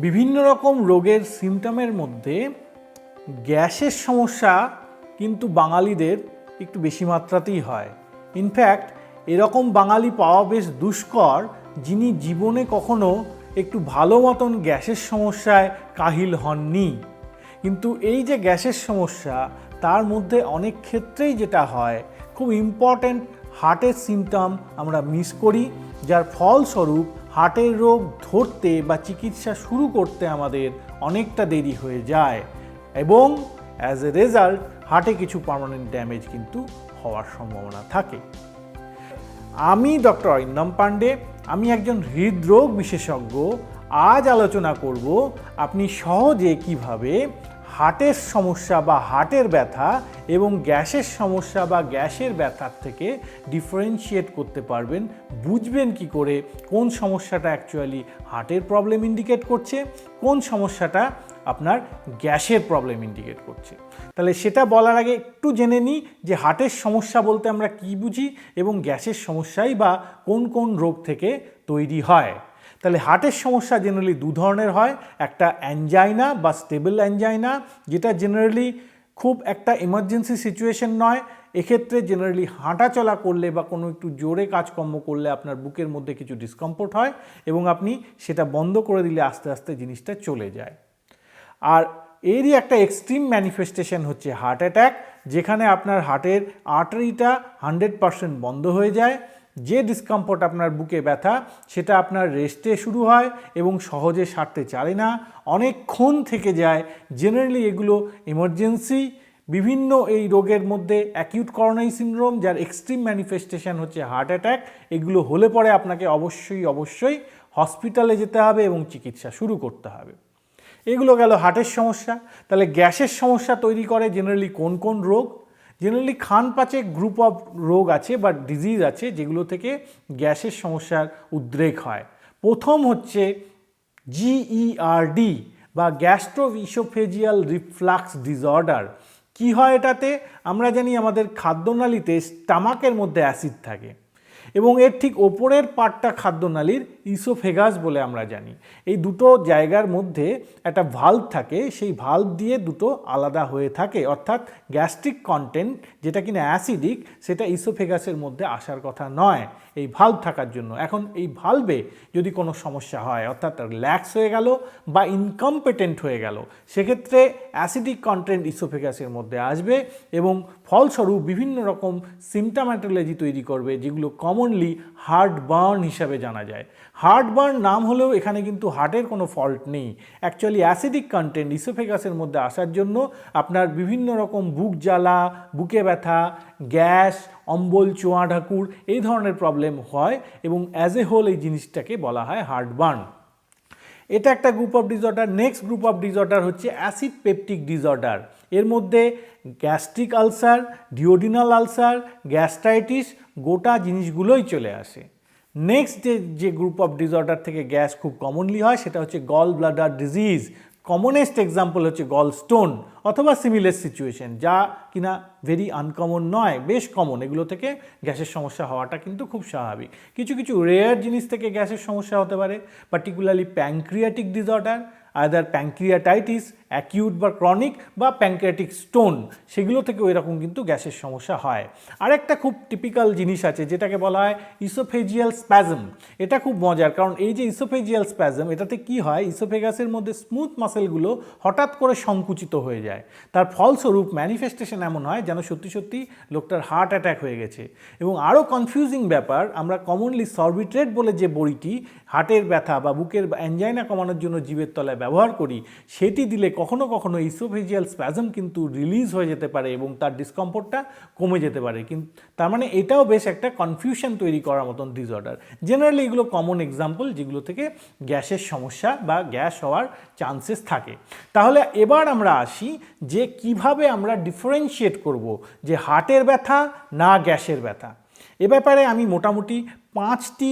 বিভিন্ন রকম রোগের সিমটমের মধ্যে গ্যাসের সমস্যা কিন্তু বাঙালিদের একটু বেশি মাত্রাতেই হয়। ইনফ্যাক্ট এরকম বাঙালি পাওয়া বেশ দুষ্কর, যিনি জীবনে কখনো একটু ভালো মতন গ্যাসের সমস্যায় কাহিল হননি। কিন্তু এই যে গ্যাসের সমস্যা, তার মধ্যে অনেক ক্ষেত্রেই যেটা হয়, খুব ইম্পর্ট্যান্ট হার্টের সিমটম আমরা মিস করি, যার ফলস্বরূপ হার্টের রোগ ধরতে বা চিকিৎসা শুরু করতে আমাদের অনেকটা দেরি হয়ে যায় এবং অ্যাজ এ রেজাল্ট হার্টে কিছু পার্মানেন্ট ড্যামেজ কিন্তু হওয়ার সম্ভাবনা থাকে। আমি ডক্টর অরিন্দম পান্ডে, আমি একজন হৃদরোগ বিশেষজ্ঞ। আজ আলোচনা করব আপনি সহজে কিভাবে হার্টের সমস্যা বা হার্টের ব্যথা এবং গ্যাসের সমস্যা বা গ্যাসের ব্যথার থেকে ডিফারেন্সিয়েট করতে পারবেন, বুঝবেন কি করে কোন সমস্যাটা অ্যাকচুয়ালি হার্টের প্রবলেম ইন্ডিকেট করছে, কোন সমস্যাটা আপনার গ্যাসের প্রবলেম ইন্ডিকেট করছে। তাহলে সেটা বলার আগে একটু জেনে নিই যে হার্টের সমস্যা বলতে আমরা কি বুঝি এবং গ্যাসের সমস্যাই বা কোন কোন রোগ থেকে তৈরি হয়। তাহলে হার্টের সমস্যা জেনারেলি দু ধরনের হয়, একটা অ্যানজাইনা বা স্টেবল অ্যানজাইনা, যেটা জেনারেলি খুব একটা এমার্জেন্সি সিচুয়েশন নয়। এক্ষেত্রে জেনারেলি হাঁটা চলা করলে বা কোনো একটু জোরে কাজকর্ম করলে আপনার বুকের মধ্যে কিছু ডিসকমফোর্ট হয় এবং আপনি সেটা বন্ধ করে দিলে আস্তে আস্তে জিনিসটা চলে যায়। আর এরই একটা এক্সট্রিম ম্যানিফেস্টেশন হচ্ছে হার্ট অ্যাটাক, যেখানে আপনার হার্টের আর্টারিটা 100% বন্ধ হয়ে যায়। যে ডিসকমফোর্ট আপনার বুকে ব্যথা, সেটা আপনার রেস্টে শুরু হয় এবং সহজে সারতে চায় না, অনেকক্ষণ থেকে যায়। জেনারেলি এগুলো এমার্জেন্সি। বিভিন্ন এই রোগের মধ্যে অ্যাকিউট করোনারি সিনড্রোম, যার এক্সট্রিম ম্যানিফেস্টেশন হচ্ছে হার্ট অ্যাটাক, এগুলো হলে পরে আপনাকে অবশ্যই হসপিটালে যেতে হবে এবং চিকিৎসা শুরু করতে হবে। এগুলো গেল হার্টের সমস্যা। তাহলে গ্যাসের সমস্যা তৈরি করে জেনারেলি কোন কোন রোগ? জেনারেলি খানপাচে গ্রুপ অফ রোগ আছে বা ডিজিজ আছে যেগুলো থেকে গ্যাসের সমস্যার উদ্রেক হয়। প্রথম হচ্ছে GERD বা গ্যাস্ট্রোইসোফেজিয়াল রিফ্লাক্স ডিসঅর্ডার। কি হয় এটাতে? আমরা জানি আমাদের খাদ্যনালীতে স্টামাকের মধ্যে অ্যাসিড থাকে এবং এর ঠিক ওপরের পার্টটা খাদ্যনালীর ইসোফেগাস বলে আমরা জানি। এই দুটো জায়গার মধ্যে একটা ভাল্ব থাকে, সেই ভাল্ব দিয়ে দুটো আলাদা হয়ে থাকে, অর্থাৎ গ্যাস্ট্রিক কন্টেন্ট যেটা কিনা অ্যাসিডিক, সেটা ইসোফেগাসের মধ্যে আসার কথা নয় এই ভাল্ব থাকার জন্য। এখন এই ভাল্বে যদি কোনো সমস্যা হয়, অর্থাৎ রিল্যাক্স হয়ে গেল বা ইনকম্পিটেন্ট হয়ে গেল, সেক্ষেত্রে অ্যাসিডিক কন্টেন্ট ইসোফেগাসের মধ্যে আসবে এবং ফলস্বরূপ বিভিন্ন রকম সিমটাম্যাটোলজি তৈরি করবে, যেগুলো কমনলি হার্ট বার্ন হিসাবে জানা যায়। হার্ট বার্ন নাম হলেও এখানে কিন্তু হার্টের কোনো ফল্ট নেই। অ্যাকচুয়ালি অ্যাসিডিক কন্টেন্ট ইসোফেগাসের মধ্যে আসার জন্য আপনার বিভিন্ন রকম বুক জ্বালা, বুকে ব্যথা, গ্যাস, অম্বল, চোয়া ঢাকুর এই ধরনের প্রবলেম হয় এবং অ্যাজ এ হোল এই জিনিসটাকে বলা হয় হার্ট বার্ন। এটা একটা group of disorder. Next group of disorder হচ্ছে অ্যাসিড পেপটিক ডিসঅর্ডার। এর মধ্যে gastric ulcer, duodenal ulcer, gastritis, গোটা জিনিসগুলোই চলে আসে। নেক্সট যে গ্রুপ অফ ডিসঅর্ডার থেকে গ্যাস খুব কমনলি হয়, সেটা হচ্ছে gall bladder disease. Commonest example হচ্ছে গল স্টোন অথবা সিমিলার সিচুয়েশন, যা কিনা ভেরি আনকমন নয়, বেশ কমন। এগুলো থেকে গ্যাসের সমস্যা হওয়াটা কিন্তু খুব স্বাভাবিক। কিছু কিছু রেয়ার জিনিস থেকে গ্যাসের সমস্যা হতে পারে, particularly pancreatic disorder, either pancreatitis acute বা ক্রনিক, বা প্যানক্রিয়াটিক স্টোন, সেগুলো থেকেও এরকম কিন্তু গ্যাসের সমস্যা হয়। আরেকটা খুব টিপিক্যাল জিনিস আছে যেটাকে বলা হয় ইসোফেজিয়াল স্প্যাজম। এটা খুব মজার, কারণ এই যে ইসোফেজিয়াল স্প্যাজম, এটাতে কি হয়, ইসোফেগাসের মধ্যে স্মুথ মাসেলগুলো হঠাৎ করে সংকুচিত হয়ে যায়। তার ফলস্বরূপ ম্যানিফেস্টেশন এমন হয় যেন সত্যি সত্যি লোকটার হার্ট অ্যাটাক হয়ে গেছে। এবং আরও কনফিউজিং ব্যাপার, আমরা কমনলি সরবিট্রেট বলে যে বড়িটি হার্টের ব্যথা বা বুকের অ্যানজাইনা কমানোর জন্য জিভের তলায় ব্যবহার করি, সেটি দিলে কখনো কখনো ইসোফেজিয়াল স্প্যাজম কিন্তু রিলিজ হয়ে যেতে পারে এবং তার ডিসকমফোর্টটা কমে যেতে পারে। কিন্তু তার মানে এটাও বেশ একটা কনফিউশন তৈরি করার মতন ডিসঅর্ডার। জেনারেলি এগুলো কমন এক্সাম্পল যেগুলো থেকে গ্যাসের সমস্যা বা গ্যাস হওয়ার চান্সেস থাকে। তাহলে এবার আমরা আসি যে কিভাবে আমরা ডিফারেন্সিয়েট করব যে হার্টের ব্যথা না গ্যাসের ব্যথা। এ ব্যাপারে আমি মোটামুটি 5টি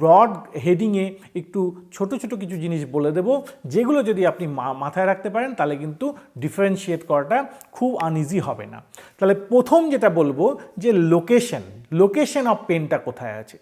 ব্রড হেডিংয়ে একটু ছোট ছোট কিছু জিনিস বলে দেব, যেগুলো যদি আপনি মাথায় রাখতে পারেন তাহলে কিন্তু ডিফারেন্সিয়েট করাটা খুব আনইজি হবে না। তাহলে প্রথম যেটা বলবো যে লোকেশন অফ পেনটা কোথায় আছে।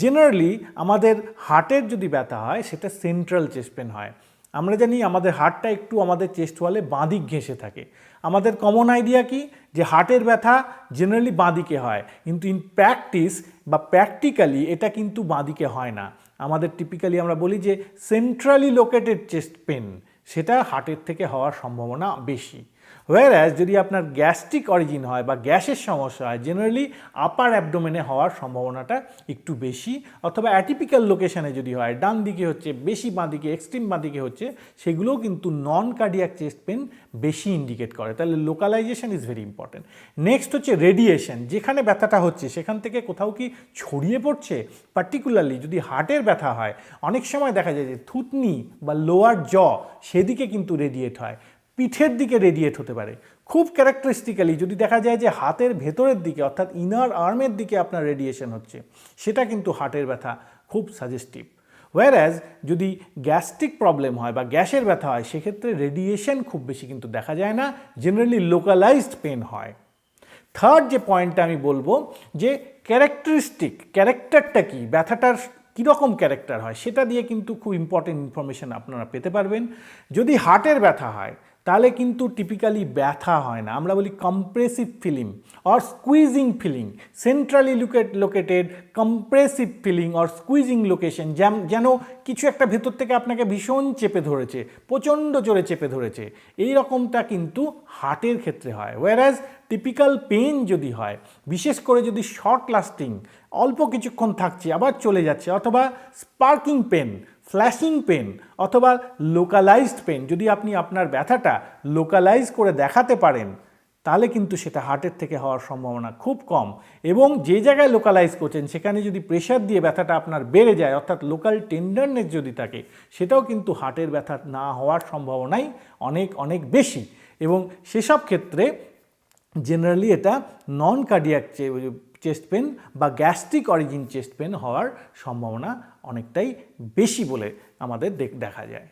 জেনারেলি আমাদের হার্টের যদি ব্যথা হয় সেটা সেন্ট্রাল চেস্ট পেন হয়। আমরা জানি আমাদের হার্টটা একটু আমাদের চেস্ট ওয়ালে বাঁ দিক ঘেঁষে থাকে। আমাদের কমন আইডিয়া কি, যে হার্টের ব্যথা জেনারেলি বাঁ দিকে হয়, কিন্তু ইন প্র্যাকটিস বা প্র্যাকটিক্যালি এটা কিন্তু বাঁ দিকে হয় না। আমাদের টিপিক্যালি আমরা বলি যে সেন্ট্রালি লোকেটেড চেস্ট পেন, সেটা হার্টের থেকে হওয়ার সম্ভাবনা বেশি। হোয়ারঅ্যাজ যদি আপনার গ্যাস্ট্রিক অরিজিন হয় বা গ্যাসের সমস্যা হয়, জেনারেলি আপার অ্যাবডোমেনে হওয়ার সম্ভাবনাটা একটু বেশি, অথবা অ্যাটিপিক্যাল লোকেশনে যদি হয়, ডান দিকে হচ্ছে বেশি, বাঁ দিকে এক্সট্রিম বাঁ দিকে হচ্ছে, সেগুলোও কিন্তু নন কার্ডিয়াক চেস্ট পেন বেশি ইন্ডিকেট করে। তাহলে localisation is very important. Next হচ্ছে রেডিয়েশন। যেখানে ব্যথাটা হচ্ছে সেখান থেকে কোথাও কি ছড়িয়ে পড়ছে, পার্টিকুলারলি যদি হার্টের ব্যথা হয়, অনেক সময় দেখা যায় যে থুতনি বা লোয়ার জ সেদিকে কিন্তু রেডিয়েট হয়, পিঠের দিকে রেডিয়েট হতে পারে। খুব ক্যারেক্টারিস্টিক্যালি যদি দেখা যায় যে হাতের ভেতরের দিকে অর্থাৎ ইনার আর্মের দিকে আপনার রেডিয়েশন হচ্ছে, সেটা কিন্তু হার্টের ব্যথা খুব সাজেস্টিভ। হোয়ারঅ্যাজ যদি গ্যাস্ট্রিক প্রবলেম হয় বা গ্যাসের ব্যথা হয়, সেক্ষেত্রে রেডিয়েশন খুব বেশি কিন্তু দেখা যায় না, জেনারেলি লোকালাইজড পেন হয়। থার্ড যে পয়েন্টটা আমি বলবো, যে ক্যারেক্টারটা কি, ব্যথাটার কীরকম ক্যারেক্টার হয়, সেটা দিয়ে কিন্তু খুব ইম্পর্টেন্ট ইনফরমেশন আপনারা পেতে পারবেন। যদি হার্টের ব্যথা হয় তাহলে কিন্তু টিপিক্যালি ব্যথা হয় না, আমরা বলি compressive feeling or squeezing feeling, centrally located compressive feeling or squeezing location, যেন কিছু একটা ভেতর থেকে আপনাকে ভীষণ চেপে ধরেছে, প্রচণ্ড জোরে চেপে ধরেছে, এই রকমটা কিন্তু হার্টের ক্ষেত্রে হয়। ওয়ারাজ টিপিক্যাল পেন যদি হয়, বিশেষ করে যদি শর্ট লাস্টিং, অল্প কিছুক্ষণ থাকছে আবার চলে যাচ্ছে, অথবা স্পার্কিং পেন, ফ্ল্যাশিং পেন, অথবা লোকালাইজড পেন, যদি আপনি আপনার ব্যথাটা লোকালাইজ করে দেখাতে পারেন, তাহলে কিন্তু সেটা হার্টের থেকে হওয়ার সম্ভাবনা খুব কম। এবং যে জায়গায় লোকালাইজ করছেন সেখানে যদি প্রেশার দিয়ে ব্যথাটা আপনার বেড়ে যায়, অর্থাৎ লোকাল টেন্ডারনেস যদি থাকে, সেটাও কিন্তু হার্টের ব্যথা না হওয়ার সম্ভাবনাই অনেক অনেক বেশি। এবং সেসব ক্ষেত্রে জেনারেলি এটা নন কার্ডিয়াক চেস্ট পেন বা গ্যাস্ট্রিক অরিজিন চেস্ট পেন হওয়ার সম্ভাবনা অনেকটাই বেশি বলে আমাদের দেখা যায়।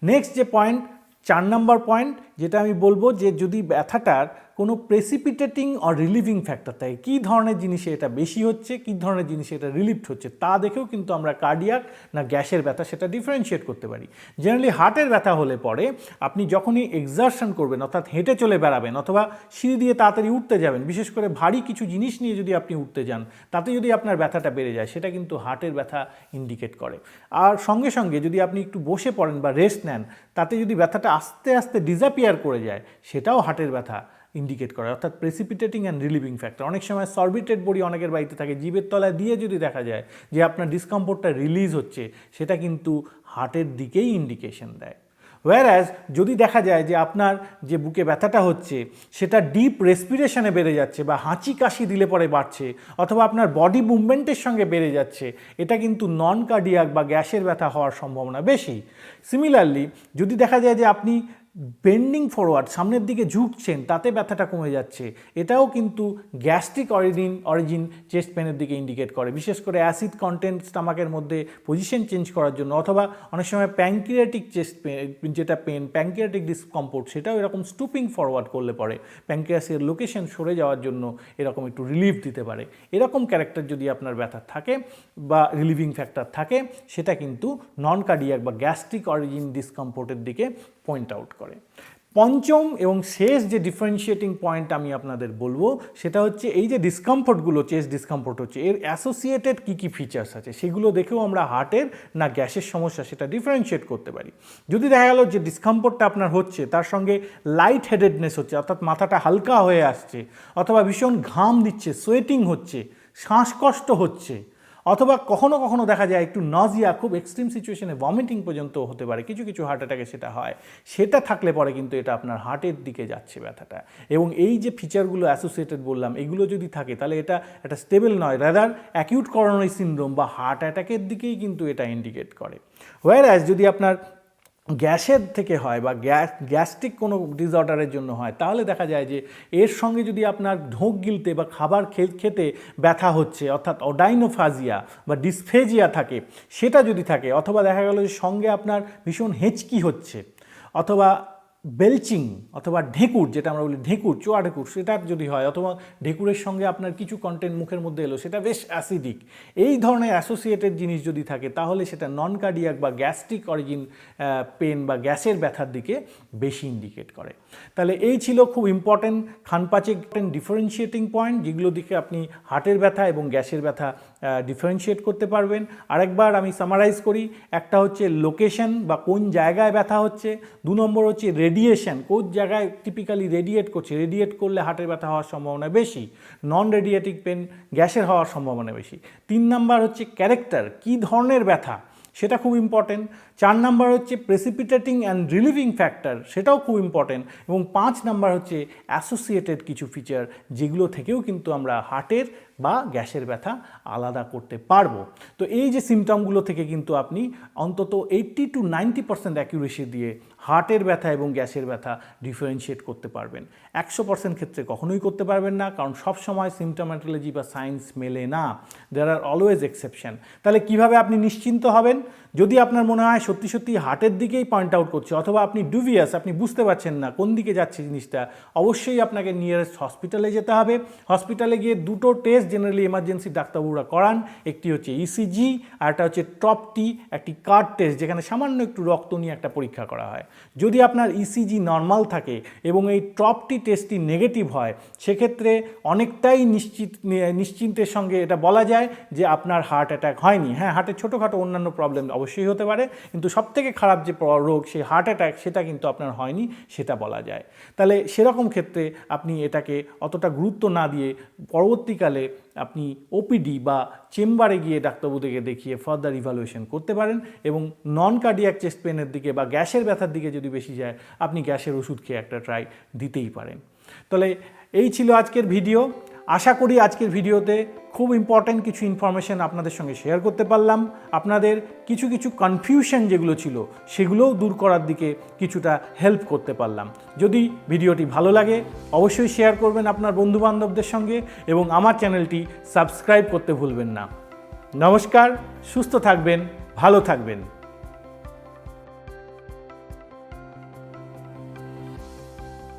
নেক্সট যে পয়েন্ট, 4 নম্বর পয়েন্ট, যেটা আমি বলবো, যে যদি ব্যথাটার কোনো প্রেসিপিটেটিং অর রিলিভিং ফ্যাক্টর থাকে, কী ধরনের জিনিসে এটা বেশি হচ্ছে, কী ধরনের জিনিসে এটা রিলিভড হচ্ছে, তা দেখেও কিন্তু আমরা কার্ডিয়াক না গ্যাসের ব্যথা সেটা ডিফারেন্সিয়েট করতে পারি। জেনারেলি হার্টের ব্যথা হলে পরে আপনি যখনই এক্সারশন করবেন, অর্থাৎ হেঁটে চলে বেড়াবেন অথবা সিঁড়ি দিয়ে তাড়াতাড়ি উঠতে যাবেন, বিশেষ করে ভারী কিছু জিনিস নিয়ে যদি আপনি উঠতে যান, তাতে যদি আপনার ব্যথাটা বেড়ে যায়, সেটা কিন্তু হার্টের ব্যথা ইন্ডিকেট করে। আর সঙ্গে সঙ্গে যদি আপনি একটু বসে পড়েন বা রেস্ট নেন, তাতে যদি ব্যথাটা আস্তে আস্তে ডিসঅ্যাপিয়ার করে যায়, সেটাও হার্টের ব্যথা ইন্ডিকেট করে, অর্থাৎ প্রেসিপিটেটিং অ্যান্ড রিলিভিং ফ্যাক্টর। অনেক সময় সরবিটেড বডি অনেকের বাড়িতে থাকে, জিভের তলায় দিয়ে যদি দেখা যায় যে আপনার ডিসকমফোর্টটা রিলিজ হচ্ছে, সেটা কিন্তু হার্টের দিকেই ইন্ডিকেশন দেয়। ওয়ারাজ যদি দেখা যায় যে আপনার যে বুকে ব্যথাটা হচ্ছে সেটা ডিপ রেসপিরেশনে বেড়ে যাচ্ছে, বা হাঁচি কাশি দিলে পরে বাড়ছে, অথবা আপনার বডি মুভমেন্টের সঙ্গে বেড়ে যাচ্ছে, এটা কিন্তু নন কার্ডিয়াক বা গ্যাসের ব্যথা হওয়ার সম্ভাবনা বেশি। সিমিলারলি যদি দেখা যায় যে আপনি বেন্ডিং ফরওয়ার্ড, সামনের দিকে ঝুঁকছেন, তাতে ব্যথাটা কমে যাচ্ছে, এটাও কিন্তু গ্যাস্ট্রিক অরিজিন চেস্ট পেনের দিকে ইন্ডিকেট করে, বিশেষ করে অ্যাসিড কন্টেন্ট স্টামাকের মধ্যে পজিশন চেঞ্জ করার জন্য, অথবা অনেক সময় প্যাঙ্ক্রিয়াটিক চেস্ট পেন, যেটা পেন প্যাঙ্ক্রিয়াটিক ডিসকমফোর্ট, সেটাও এরকম স্টুপিং ফরওয়ার্ড করলে পরে প্যাঙ্ক্রিয়াসের লোকেশন সরে যাওয়ার জন্য এরকম একটু রিলিফ দিতে পারে। এরকম ক্যারেক্টার যদি আপনার ব্যথা থাকে বা রিলিভিং ফ্যাক্টর থাকে, সেটা কিন্তু নন কার্ডিয়াক বা গ্যাস্ট্রিক অরিজিন ডিসকমফোর্টের দিকে পয়েন্ট আউট করে। পঞ্চম এবং শেষ যে ডিফারেন্সিয়েটিং পয়েন্ট আমি আপনাদের বলবো, সেটা হচ্ছে এই যে ডিসকমফোর্টগুলো, চেস্ট ডিসকমফোর্ট হচ্ছে, এর অ্যাসোসিয়েটেড কী কী ফিচার্স আছে, সেগুলো দেখেও আমরা হার্টের না গ্যাসের সমস্যা সেটা ডিফারেন্সিয়েট করতে পারি। যদি দেখা গেল যে ডিসকমফোর্টটা আপনার হচ্ছে, তার সঙ্গে লাইট হেডেডনেস হচ্ছে, অর্থাৎ মাথাটা হালকা হয়ে আসছে, অথবা ভীষণ ঘাম দিচ্ছে, সোয়েটিং হচ্ছে, শ্বাসকষ্ট হচ্ছে, অথবা কখনো কখনো দেখা যায় একটু নজিয়া, খুব এক্সট্রিম সিচুয়েশনে ভমিটিং পর্যন্ত হতে পারে, কিছু কিছু হার্ট অ্যাটাকে সেটা হয়, সেটা থাকলে পরে কিন্তু এটা আপনার হার্টের দিকে যাচ্ছে ব্যথাটা। এবং এই যে ফিচারগুলো অ্যাসোসিয়েটেড বললাম, এগুলো যদি থাকে তাহলে এটা একটা স্টেবল নয়, রাদার অ্যাকিউট করোনারি সিনড্রোম বা হার্ট অ্যাটাকের দিকেই কিন্তু এটা ইন্ডিকেট করে। হোয়ারঅ্যাজ যদি আপনার গ্যাসের থেকে হয় বা গ্যাস্ট্রিক কোনো ডিসঅর্ডারের জন্য হয়, তাহলে দেখা যায় যে এর সঙ্গে যদি আপনার ঢোক গিলতে বা খাবার খেতে ব্যথা হচ্ছে, অর্থাৎ অডাইনোফাজিয়া বা ডিসফেজিয়া থাকে, সেটা যদি থাকে, অথবা দেখা গেল যে সঙ্গে আপনার ভীষণ হেঁচকি হচ্ছে, অথবা বেলচিং অথবা ঢেঁকুর, যেটা আমরা বলি ঢেঁকুর, চোয়া ঢেঁকুর, সেটা যদি হয়, অথবা ঢেঁকুরের সঙ্গে আপনার কিছু কন্টেন্ট মুখের মধ্যে এলো, সেটা বেশ অ্যাসিডিক, এই ধরনের অ্যাসোসিয়েটেড জিনিস যদি থাকে, তাহলে সেটা নন কার্ডিয়াক বা গ্যাস্ট্রিক অরিজিন পেন বা গ্যাসের ব্যথার দিকে বেশি ইন্ডিকেট করে। তাহলে এই ছিল খুব ইম্পর্টেন্ট খানপাচেক ডিফারেন্সিয়েটিং পয়েন্ট, যেগুলো দিকে আপনি হার্টের ব্যথা এবং গ্যাসের ব্যথা ডিফারেন্সিয়েট করতে পারবেন। আরেকবার আমি সামারাইজ করি, একটা হচ্ছে লোকেশন বা কোন জায়গায় ব্যথা হচ্ছে, 2 নম্বর হচ্ছে রেডিয়েশন, কোন জায়গায় টিপিক্যালি রেডিয়েট করছে, রেডিয়েট করলে হার্টের ব্যথা হওয়ার সম্ভাবনা বেশি, নন রেডিয়েটিক পেন গ্যাসের হওয়ার সম্ভাবনা বেশি। 3 নাম্বার হচ্ছে ক্যারেক্টার, কী ধরনের ব্যথা, সেটা খুব ইম্পর্টেন্ট। 4 নাম্বার হচ্ছে প্রেসিপিটেটিং অ্যান্ড রিলিভিং ফ্যাক্টর, সেটাও খুব ইম্পর্টেন্ট। এবং 5 নাম্বার হচ্ছে অ্যাসোসিয়েটেড কিছু ফিচার, যেগুলো থেকেও কিন্তু আমরা হার্টের বা গ্যাসের ব্যথা আলাদা করতে পারবো। তো এই যে সিমটমগুলো থেকে কিন্তু আপনি অন্তত 80 to 90% অ্যাকিউরেসি দিয়ে হার্টের ব্যথা এবং গ্যাসের ব্যথা ডিফারেন্সিয়েট করতে পারবেন। 100% ক্ষেত্রে কখনোই করতে পারবেন না, কারণ সব সময় সিমটোম্যাটোলজি বা সায়েন্স মেলে না, দেয়ার আর অলওয়েজ এক্সেপশন। তাহলে কিভাবে আপনি নিশ্চিন্ত হবেন? যদি আপনার মনে হয় সত্যি সত্যি হার্টের দিকেই পয়েন্ট আউট করছে, অথবা আপনি ডুভিয়াস, আপনি বুঝতে পারছেন না কোন দিকে যাচ্ছে জিনিসটা, অবশ্যই আপনাকে নিয়ারেস্ট হসপিটালে যেতে হবে। হসপিটালে গিয়ে 2টো টেস্ট জেনারেলি এমার্জেন্সি ডাক্তারবাবুরা করান, একটি হচ্ছে ইসিজি আর একটা হচ্ছে টপটি, একটি কার্ড টেস্ট, যেখানে সামান্য একটু রক্ত নিয়ে একটা পরীক্ষা করা হয়। যদি আপনার ইসিজি নর্মাল থাকে এবং এই টপটি টেস্টটি নেগেটিভ হয়, সেক্ষেত্রে অনেকটাই নিশ্চিন্তের সঙ্গে এটা বলা যায় যে আপনার হার্ট অ্যাটাক হয়নি। হ্যাঁ, হার্টের ছোটোখাটো অন্যান্য প্রবলেম অবশ্যই হতে পারে, কিন্তু সবথেকে খারাপ যে রোগ, সেই হার্ট অ্যাটাক, সেটা কিন্তু আপনার হয়নি, সেটা বলা যায়। তাহলে সেরকম ক্ষেত্রে আপনি এটাকে অতটা গুরুত্ব না দিয়ে পরবর্তীকালে আপনি ওপিডি বা চেম্বারে গিয়ে ডাক্তারবাবুদেরকে দেখিয়ে ফার্দার ইভ্যালুয়েশন করতে পারেন। এবং নন কার্ডিয়াক চেস্ট পেনের দিকে বা গ্যাসের ব্যথার দিকে যদি বেশি যায়, আপনি গ্যাসের ওষুধ খেয়ে একটা ট্রাই দিতেই পারেন। তাহলে এই ছিল আজকের ভিডিও। আশা করি আজকের ভিডিওতে খুব ইম্পর্ট্যান্ট কিছু ইনফরমেশন আপনাদের সঙ্গে শেয়ার করতে পারলাম। আপনাদের কিছু কিছু কনফিউশন যেগুলো ছিল, সেগুলোও দূর করার দিকে কিছুটা হেল্প করতে পারলাম। যদি ভিডিওটি ভালো লাগে, অবশ্যই শেয়ার করবেন আপনার বন্ধুবান্ধবদের সঙ্গে, এবং আমার চ্যানেলটি সাবস্ক্রাইব করতে ভুলবেন না। নমস্কার, সুস্থ থাকবেন, ভালো থাকবেন।